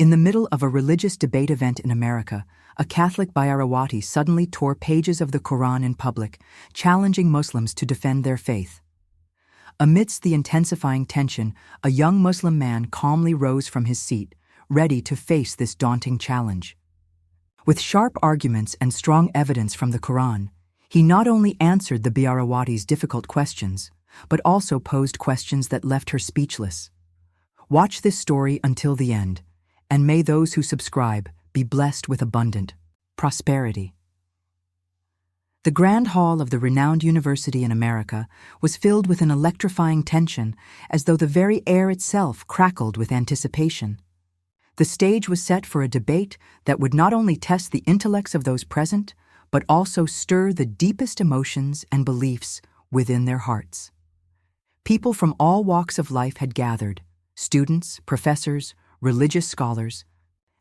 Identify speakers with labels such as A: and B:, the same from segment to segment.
A: In the middle of a religious debate event in America, a Catholic Bairawati suddenly tore pages of the Quran in public, challenging Muslims to defend their faith. Amidst the intensifying tension, a young Muslim man calmly rose from his seat, ready to face this daunting challenge. With sharp arguments and strong evidence from the Quran, he not only answered the Bairawati's difficult questions, but also posed questions that left her speechless. Watch this story until the end, and may those who subscribe be blessed with abundant prosperity. The Grand Hall of the renowned university in America was filled with an electrifying tension, as though the very air itself crackled with anticipation. The stage was set for a debate that would not only test the intellects of those present, but also stir the deepest emotions and beliefs within their hearts. People from all walks of life had gathered: students, professors, religious scholars,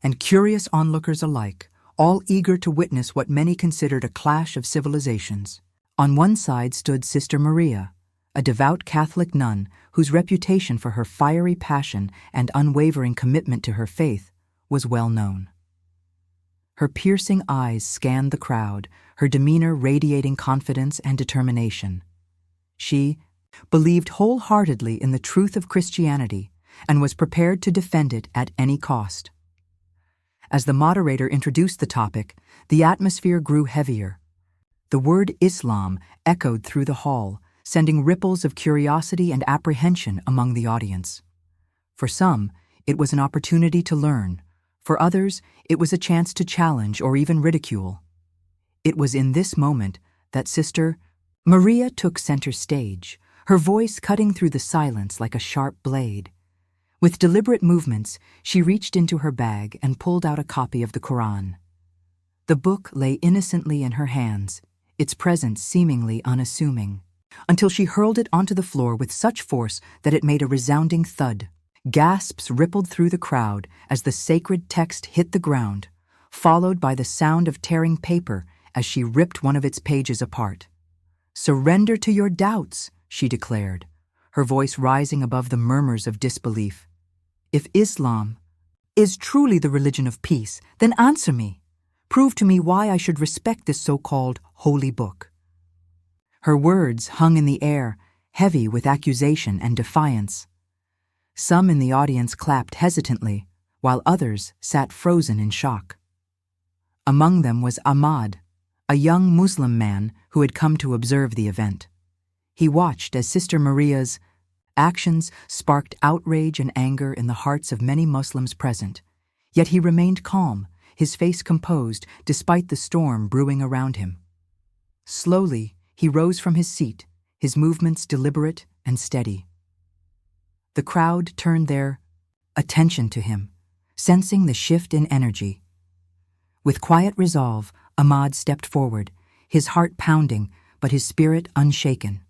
A: and curious onlookers alike, all eager to witness what many considered a clash of civilizations. On one side stood Sister Maria, a devout Catholic nun whose reputation for her fiery passion and unwavering commitment to her faith was well known. Her piercing eyes scanned the crowd, her demeanor radiating confidence and determination. She believed wholeheartedly in the truth of Christianity and was prepared to defend it at any cost. As the moderator introduced the topic, the atmosphere grew heavier. The word Islam echoed through the hall, sending ripples of curiosity and apprehension among the audience. For some, it was an opportunity to learn. For others, it was a chance to challenge or even ridicule. It was in this moment that Sister Maria took center stage, her voice cutting through the silence like a sharp blade. With deliberate movements, she reached into her bag and pulled out a copy of the Quran. The book lay innocently in her hands, its presence seemingly unassuming, until she hurled it onto the floor with such force that it made a resounding thud. Gasps rippled through the crowd as the sacred text hit the ground, followed by the sound of tearing paper as she ripped one of its pages apart. "Surrender to your doubts," she declared, her voice rising above the murmurs of disbelief. "If Islam is truly the religion of peace, then answer me. Prove to me why I should respect this so-called holy book." Her words hung in the air, heavy with accusation and defiance. Some in the audience clapped hesitantly, while others sat frozen in shock. Among them was Ahmad, a young Muslim man who had come to observe the event. He watched as Sister Maria's actions sparked outrage and anger in the hearts of many Muslims present, yet he remained calm, his face composed despite the storm brewing around him. Slowly, he rose from his seat, his movements deliberate and steady. The crowd turned their attention to him, sensing the shift in energy. With quiet resolve, Ahmad stepped forward, his heart pounding, but his spirit unshaken.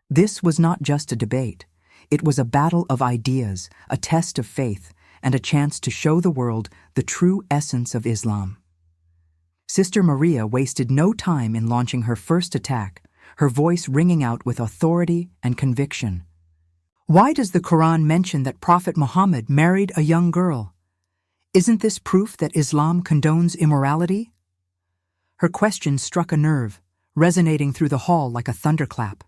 A: This was not just a debate. It was a battle of ideas, a test of faith, and a chance to show the world the true essence of Islam. Sister Maria wasted no time in launching her first attack, her voice ringing out with authority and conviction. "Why does the Quran mention that Prophet Muhammad married a young girl? Isn't this proof that Islam condones immorality?" Her question struck a nerve, resonating through the hall like a thunderclap.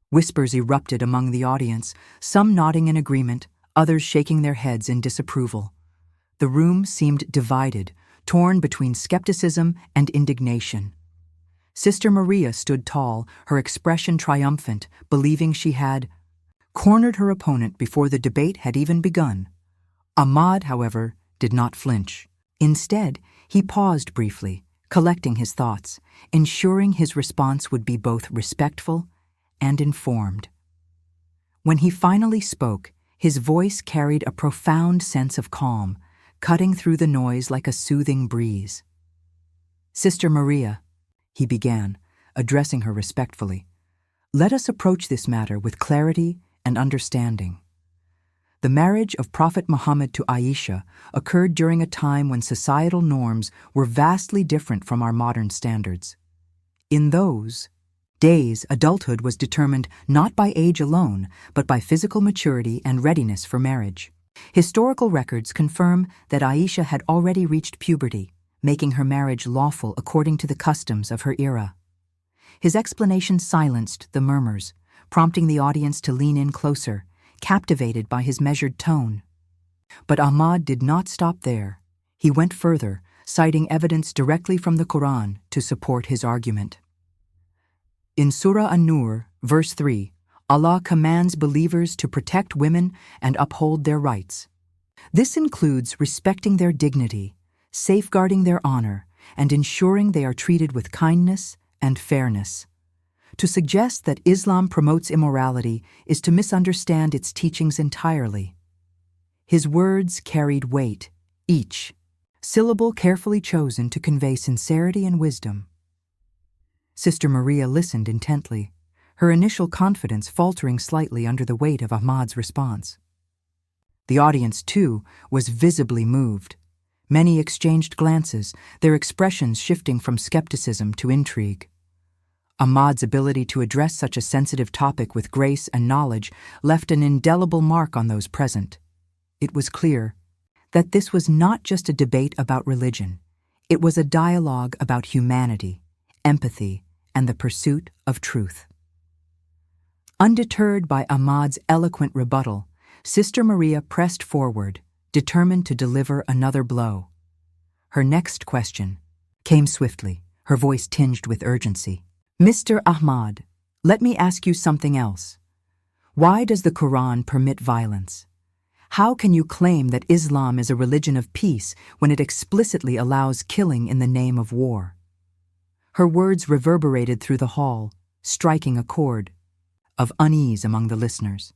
A: Whispers erupted among the audience, some nodding in agreement, others shaking their heads in disapproval. The room seemed divided, torn between skepticism and indignation. Sister Maria stood tall, her expression triumphant, believing she had cornered her opponent before the debate had even begun. Ahmad, however, did not flinch. Instead, he paused briefly, collecting his thoughts, ensuring his response would be both respectful and informed. When he finally spoke, his voice carried a profound sense of calm, cutting through the noise like a soothing breeze. "Sister Maria," he began, addressing her respectfully, "let us approach this matter with clarity and understanding. The marriage of Prophet Muhammad to Aisha occurred during a time when societal norms were vastly different from our modern standards. In those days, adulthood was determined not by age alone, but by physical maturity and readiness for marriage. Historical records confirm that Aisha had already reached puberty, making her marriage lawful according to the customs of her era. His explanation silenced the murmurs, prompting the audience to lean in closer, captivated by his measured tone. But Ahmad did not stop there. He went further, citing evidence directly from the Quran to support his argument. In Surah An-Nur, verse 3, Allah commands believers to protect women and uphold their rights. This includes respecting their dignity, safeguarding their honor, and ensuring they are treated with kindness and fairness. To suggest that Islam promotes immorality is to misunderstand its teachings entirely. His words carried weight, each syllable carefully chosen to convey sincerity and wisdom. Sister Maria listened intently, her initial confidence faltering slightly under the weight of Ahmad's response. The audience, too, was visibly moved. Many exchanged glances, their expressions shifting from skepticism to intrigue. Ahmad's ability to address such a sensitive topic with grace and knowledge left an indelible mark on those present. It was clear that this was not just a debate about religion. It was a dialogue about humanity, empathy, and the pursuit of truth. Undeterred by Ahmad's eloquent rebuttal, Sister Maria pressed forward, determined to deliver another blow. Her next question came swiftly, her voice tinged with urgency. Mr. Ahmad, let me ask you something else. Why does the Quran permit violence? How can you claim that Islam is a religion of peace when it explicitly allows killing in the name of war? Her words reverberated through the hall, striking a chord of unease among the listeners.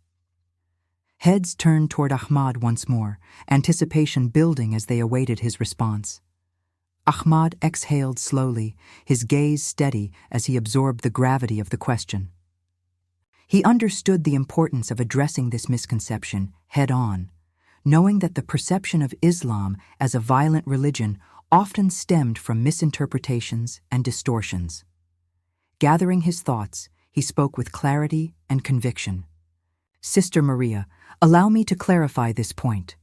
A: Heads turned toward Ahmad once more, anticipation building as they awaited his response. Ahmad exhaled slowly, his gaze steady as he absorbed the gravity of the question. He understood the importance of addressing this misconception head-on, knowing that the perception of Islam as a violent religion often stemmed from misinterpretations and distortions. Gathering his thoughts, he spoke with clarity and conviction. Sister Maria, allow me to clarify this point.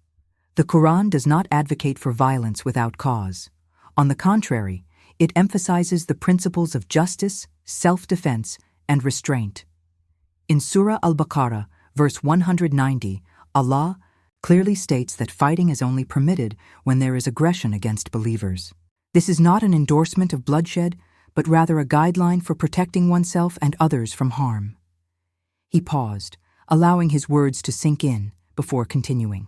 A: The Quran does not advocate for violence without cause. On the contrary, it emphasizes the principles of justice, self-defense, and restraint. In Surah Al-Baqarah, verse 190, Allah clearly states that fighting is only permitted when there is aggression against believers. This is not an endorsement of bloodshed, but rather a guideline for protecting oneself and others from harm. He paused, allowing his words to sink in before continuing.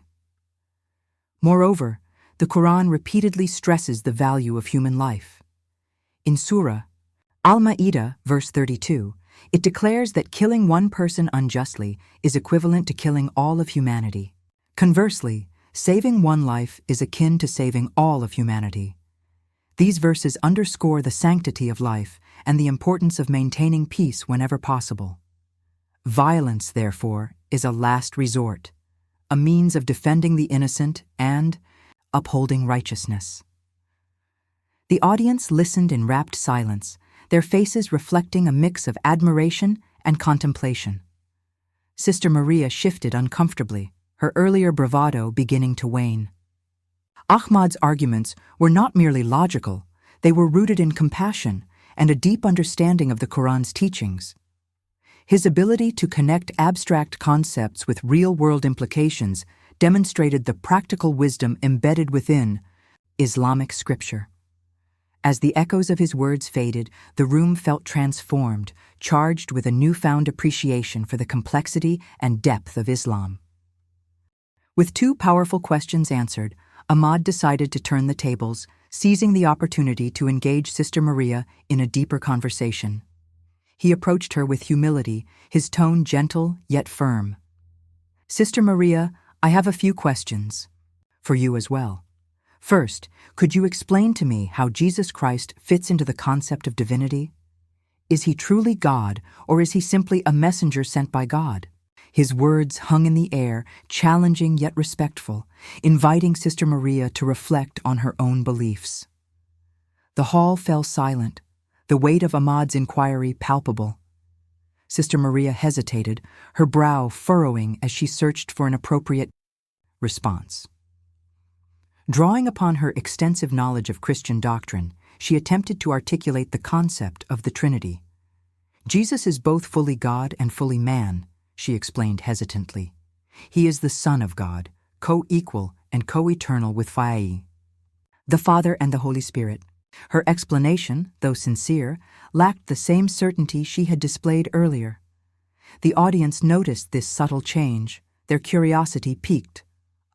A: Moreover, the Quran repeatedly stresses the value of human life. In Surah Al-Ma'idah, verse 32, it declares that killing one person unjustly is equivalent to killing all of humanity. Conversely, saving one life is akin to saving all of humanity. These verses underscore the sanctity of life and the importance of maintaining peace whenever possible. Violence, therefore, is a last resort, a means of defending the innocent and upholding righteousness. The audience listened in rapt silence, their faces reflecting a mix of admiration and contemplation. Sister Maria shifted uncomfortably, her earlier bravado beginning to wane. Ahmad's arguments were not merely logical, they were rooted in compassion and a deep understanding of the Quran's teachings. His ability to connect abstract concepts with real-world implications demonstrated the practical wisdom embedded within Islamic scripture. As the echoes of his words faded, the room felt transformed, charged with a newfound appreciation for the complexity and depth of Islam. With two powerful questions answered, Ahmad decided to turn the tables, seizing the opportunity to engage Sister Maria in a deeper conversation. He approached her with humility, his tone gentle yet firm. Sister Maria, I have a few questions. For you as well. First, could you explain to me how Jesus Christ fits into the concept of divinity? Is he truly God, or is he simply a messenger sent by God? His words hung in the air, challenging yet respectful, inviting Sister Maria to reflect on her own beliefs. The hall fell silent, the weight of Ahmad's inquiry palpable. Sister Maria hesitated, her brow furrowing as she searched for an appropriate Response. Drawing upon her extensive knowledge of Christian doctrine, she attempted to articulate the concept of the Trinity. Jesus is both fully God and fully man, she explained hesitantly. He is the Son of God, co-equal and co-eternal with Phai, the Father and the Holy Spirit. Her explanation, though sincere, lacked the same certainty she had displayed earlier. The audience noticed this subtle change, their curiosity piqued.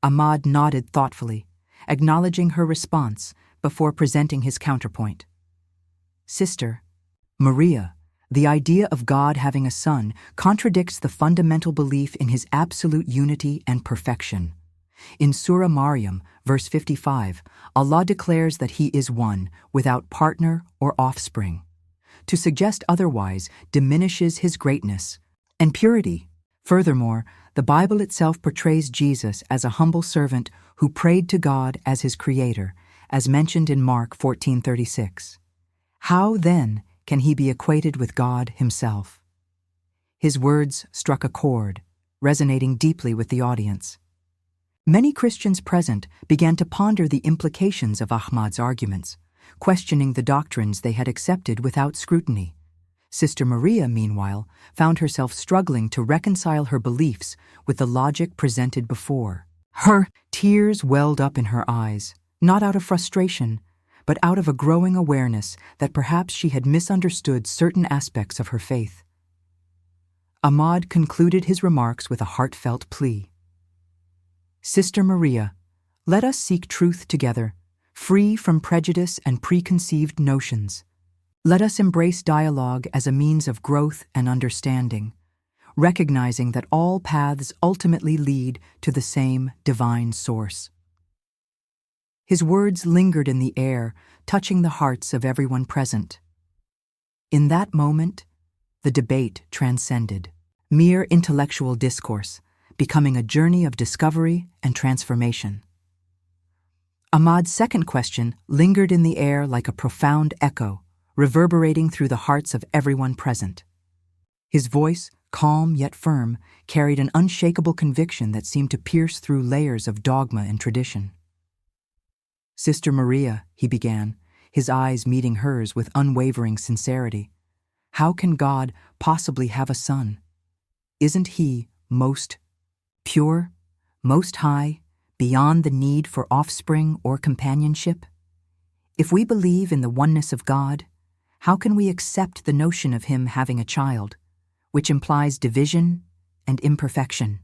A: Ahmad nodded thoughtfully, acknowledging her response before presenting his counterpoint. Sister Maria, the idea of God having a son contradicts the fundamental belief in his absolute unity and perfection. In Surah Maryam, verse 55, Allah declares that He is one, without partner or offspring. To suggest otherwise diminishes His greatness and purity. Furthermore, the Bible itself portrays Jesus as a humble servant who prayed to God as his creator, as mentioned in Mark 14:36. How, then, can he be equated with God himself? His words struck a chord, resonating deeply with the audience. Many Christians present began to ponder the implications of Ahmad's arguments, questioning the doctrines they had accepted without scrutiny. Sister Maria, meanwhile, found herself struggling to reconcile her beliefs with the logic presented before. Her tears welled up in her eyes, not out of frustration, but out of a growing awareness that perhaps she had misunderstood certain aspects of her faith. Ahmad concluded his remarks with a heartfelt plea. Sister Maria, let us seek truth together, free from prejudice and preconceived notions. Let us embrace dialogue as a means of growth and understanding, recognizing that all paths ultimately lead to the same divine source. His words lingered in the air, touching the hearts of everyone present. In that moment, the debate transcended, mere intellectual discourse, becoming a journey of discovery and transformation. Ahmad's second question lingered in the air like a profound echo, reverberating through the hearts of everyone present. His voice, calm yet firm, carried an unshakable conviction that seemed to pierce through layers of dogma and tradition. Sister Maria, he began, his eyes meeting hers with unwavering sincerity. How can God possibly have a son? Isn't he most pure, most high, beyond the need for offspring or companionship? If we believe in the oneness of God, how can we accept the notion of him having a child, which implies division and imperfection?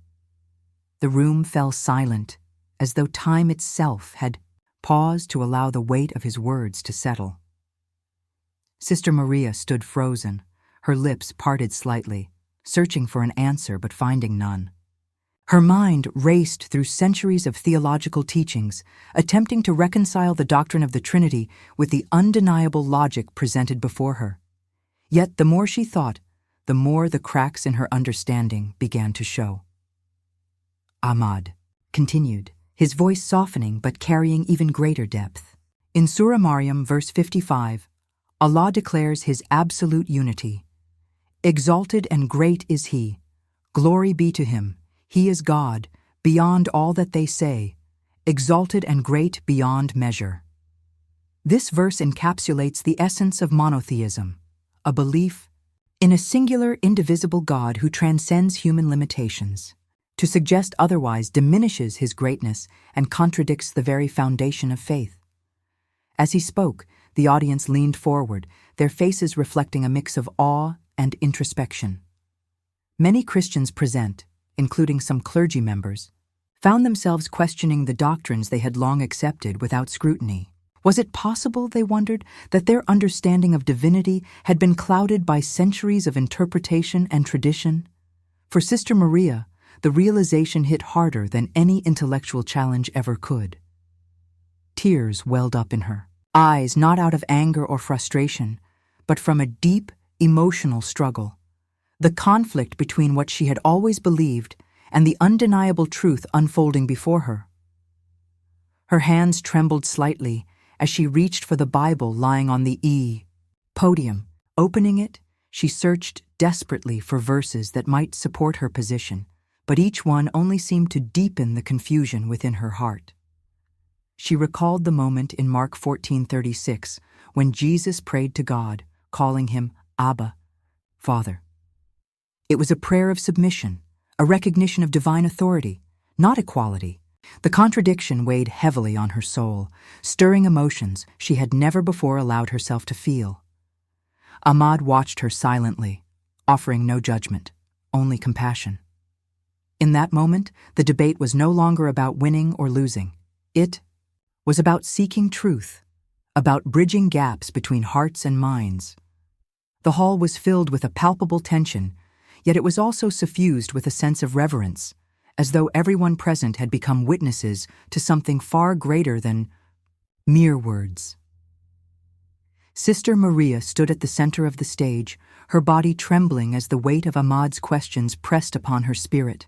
A: The room fell silent, as though time itself had paused to allow the weight of his words to settle. Sister Maria stood frozen, her lips parted slightly, searching for an answer but finding none. Her mind raced through centuries of theological teachings, attempting to reconcile the doctrine of the Trinity with the undeniable logic presented before her. Yet the more she thought, the more the cracks in her understanding began to show. Ahmad continued, his voice softening but carrying even greater depth. In Surah Maryam, verse 55, Allah declares his absolute unity. Exalted and great is he. Glory be to him. He is God, beyond all that they say, exalted and great beyond measure. This verse encapsulates the essence of monotheism, a belief in a singular, indivisible God who transcends human limitations. To suggest otherwise diminishes his greatness and contradicts the very foundation of faith. As he spoke, the audience leaned forward, their faces reflecting a mix of awe and introspection. Many Christians present, including some clergy members, found themselves questioning the doctrines they had long accepted without scrutiny. Was it possible, they wondered, that their understanding of divinity had been clouded by centuries of interpretation and tradition? For Sister Maria, the realization hit harder than any intellectual challenge ever could. Tears welled up in her eyes, not out of anger or frustration, but from a deep, emotional struggle. The conflict between what she had always believed and the undeniable truth unfolding before her. Her hands trembled slightly as she reached for the Bible lying on the podium. Opening it, she searched desperately for verses that might support her position, but each one only seemed to deepen the confusion within her heart. She recalled the moment in Mark 14:36 when Jesus prayed to God, calling him Abba, Father. It was a prayer of submission, a recognition of divine authority, not equality. The contradiction weighed heavily on her soul, stirring emotions she had never before allowed herself to feel. Ahmad watched her silently, offering no judgment, only compassion. In that moment, the debate was no longer about winning or losing. It was about seeking truth, about bridging gaps between hearts and minds. The hall was filled with a palpable tension, yet it was also suffused with a sense of reverence, as though everyone present had become witnesses to something far greater than mere words. Sister Maria stood at the center of the stage, her body trembling as the weight of Ahmad's questions pressed upon her spirit.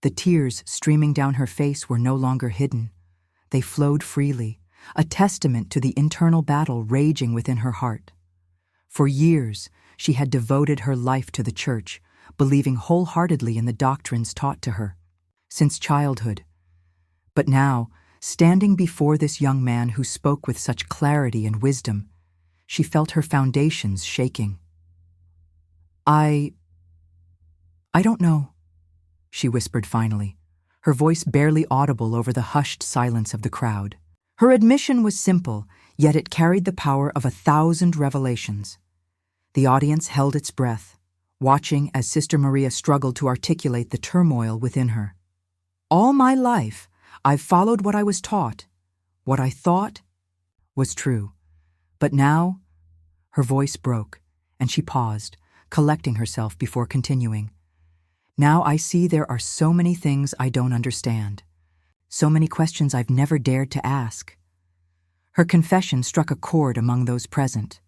A: The tears streaming down her face were no longer hidden. They flowed freely, a testament to the internal battle raging within her heart. For years, she had devoted her life to the Church, believing wholeheartedly in the doctrines taught to her, since childhood. But now, standing before this young man who spoke with such clarity and wisdom, she felt her foundations shaking. I don't know, she whispered finally, her voice barely audible over the hushed silence of the crowd. Her admission was simple, yet it carried the power of 1,000 revelations. The audience held its breath, watching as Sister Maria struggled to articulate the turmoil within her. All my life, I've followed what I was taught, what I thought was true. But now, her voice broke, and she paused, collecting herself before continuing. Now I see there are so many things I don't understand, so many questions I've never dared to ask. Her confession struck a chord among those present.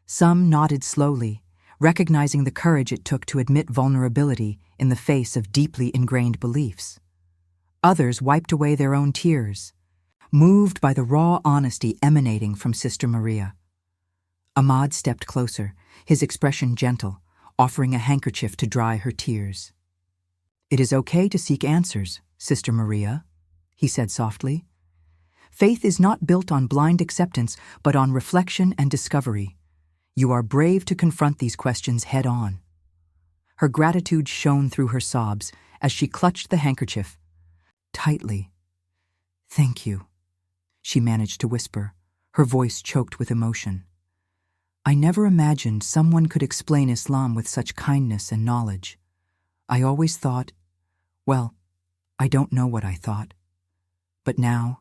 A: Some nodded slowly, recognizing the courage it took to admit vulnerability in the face of deeply ingrained beliefs. Others wiped away their own tears, moved by the raw honesty emanating from Sister Maria. Ahmad stepped closer, his expression gentle, offering a handkerchief to dry her tears. It is okay to seek answers, Sister Maria, he said softly. Faith is not built on blind acceptance, but on reflection and discovery. You are brave to confront these questions head-on. Her gratitude shone through her sobs as she clutched the handkerchief tightly. Thank you, she managed to whisper, her voice choked with emotion. I never imagined someone could explain Islam with such kindness and knowledge. I always thought, well, I don't know what I thought. But now,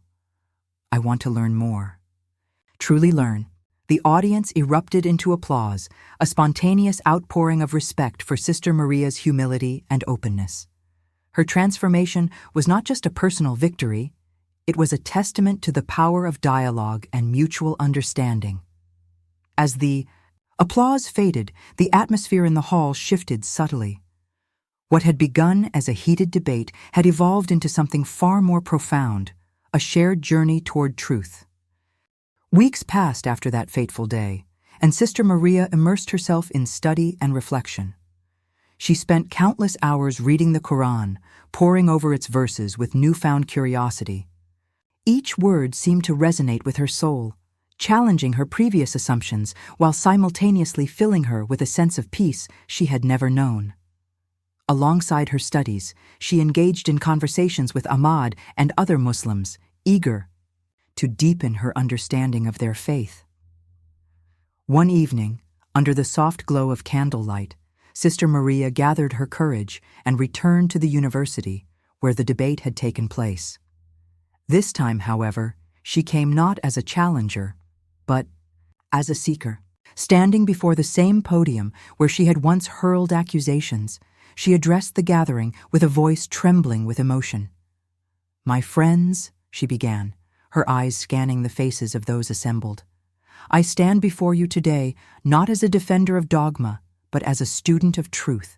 A: I want to learn more. Truly learn. The audience erupted into applause, a spontaneous outpouring of respect for Sister Maria's humility and openness. Her transformation was not just a personal victory, it was a testament to the power of dialogue and mutual understanding. As the applause faded, the atmosphere in the hall shifted subtly. What had begun as a heated debate had evolved into something far more profound, a shared journey toward truth. Weeks passed after that fateful day, and Sister Maria immersed herself in study and reflection. She spent countless hours reading the Quran, poring over its verses with newfound curiosity. Each word seemed to resonate with her soul, challenging her previous assumptions while simultaneously filling her with a sense of peace she had never known. Alongside her studies, she engaged in conversations with Ahmad and other Muslims, eager to deepen her understanding of their faith. One evening, under the soft glow of candlelight, Sister Maria gathered her courage and returned to the university where the debate had taken place. This time, however, she came not as a challenger, but as a seeker. Standing before the same podium where she had once hurled accusations, she addressed the gathering with a voice trembling with emotion. My friends, she began, her eyes scanning the faces of those assembled. I stand before you today not as a defender of dogma, but as a student of truth.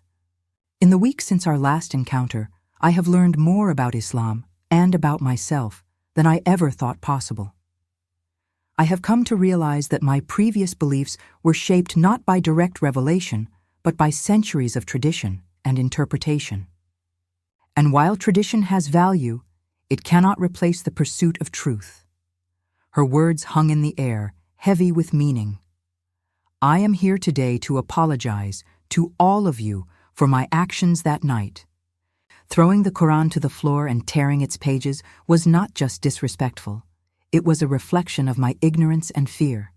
A: In the weeks since our last encounter, I have learned more about Islam and about myself than I ever thought possible. I have come to realize that my previous beliefs were shaped not by direct revelation, but by centuries of tradition and interpretation. And while tradition has value, it cannot replace the pursuit of truth. Her words hung in the air, heavy with meaning. I am here today to apologize to all of you for my actions that night. Throwing the Quran to the floor and tearing its pages was not just disrespectful. It was a reflection of my ignorance and fear.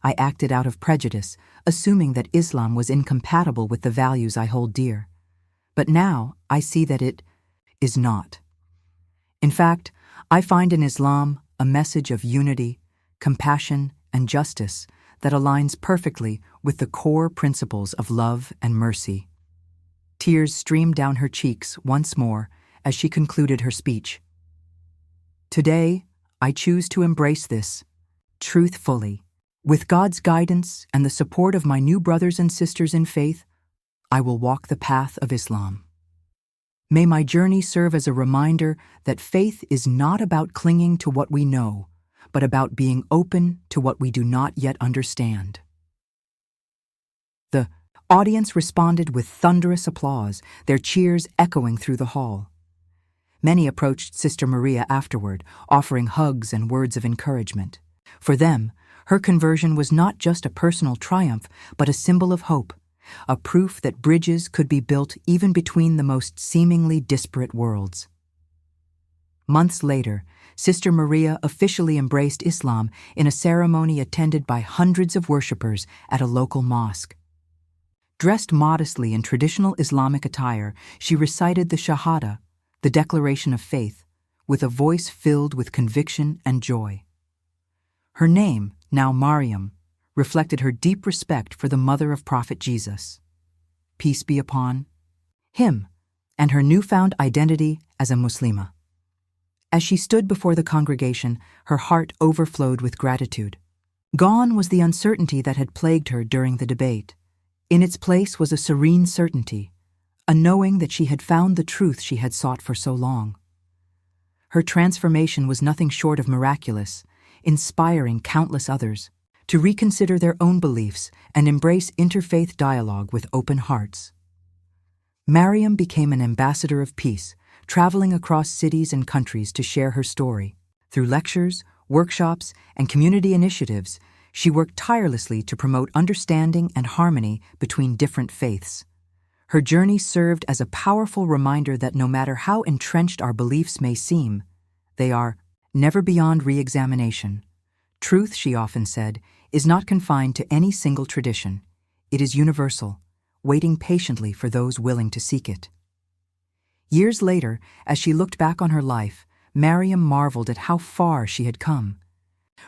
A: I acted out of prejudice, assuming that Islam was incompatible with the values I hold dear. But now I see that it is not. In fact, I find in Islam a message of unity, compassion, and justice that aligns perfectly with the core principles of love and mercy. Tears streamed down her cheeks once more as she concluded her speech. Today, I choose to embrace this truth fully. With God's guidance and the support of my new brothers and sisters in faith, I will walk the path of Islam. May my journey serve as a reminder that faith is not about clinging to what we know, but about being open to what we do not yet understand. The audience responded with thunderous applause, their cheers echoing through the hall. Many approached Sister Maria afterward, offering hugs and words of encouragement. For them, her conversion was not just a personal triumph, but a symbol of hope, a proof that bridges could be built even between the most seemingly disparate worlds. Months later, Sister Maria officially embraced Islam in a ceremony attended by hundreds of worshippers at a local mosque. Dressed modestly in traditional Islamic attire, she recited the Shahada, the declaration of faith, with a voice filled with conviction and joy. Her name, now Maryam, reflected her deep respect for the mother of Prophet Jesus, peace be upon him, and her newfound identity as a Muslima. As she stood before the congregation, her heart overflowed with gratitude. Gone was the uncertainty that had plagued her during the debate. In its place was a serene certainty, a knowing that she had found the truth she had sought for so long. Her transformation was nothing short of miraculous, inspiring countless others to reconsider their own beliefs and embrace interfaith dialogue with open hearts. Maryam became an ambassador of peace, traveling across cities and countries to share her story. Through lectures, workshops, and community initiatives, she worked tirelessly to promote understanding and harmony between different faiths. Her journey served as a powerful reminder that no matter how entrenched our beliefs may seem, they are never beyond re-examination. Truth, she often said, is not confined to any single tradition. It is universal, waiting patiently for those willing to seek it. Years later, as she looked back on her life, Maryam marveled at how far she had come.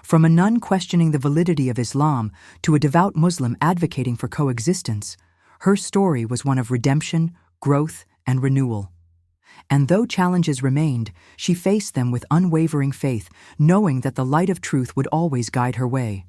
A: From a nun questioning the validity of Islam to a devout Muslim advocating for coexistence, her story was one of redemption, growth, and renewal. And though challenges remained, she faced them with unwavering faith, knowing that the light of truth would always guide her way.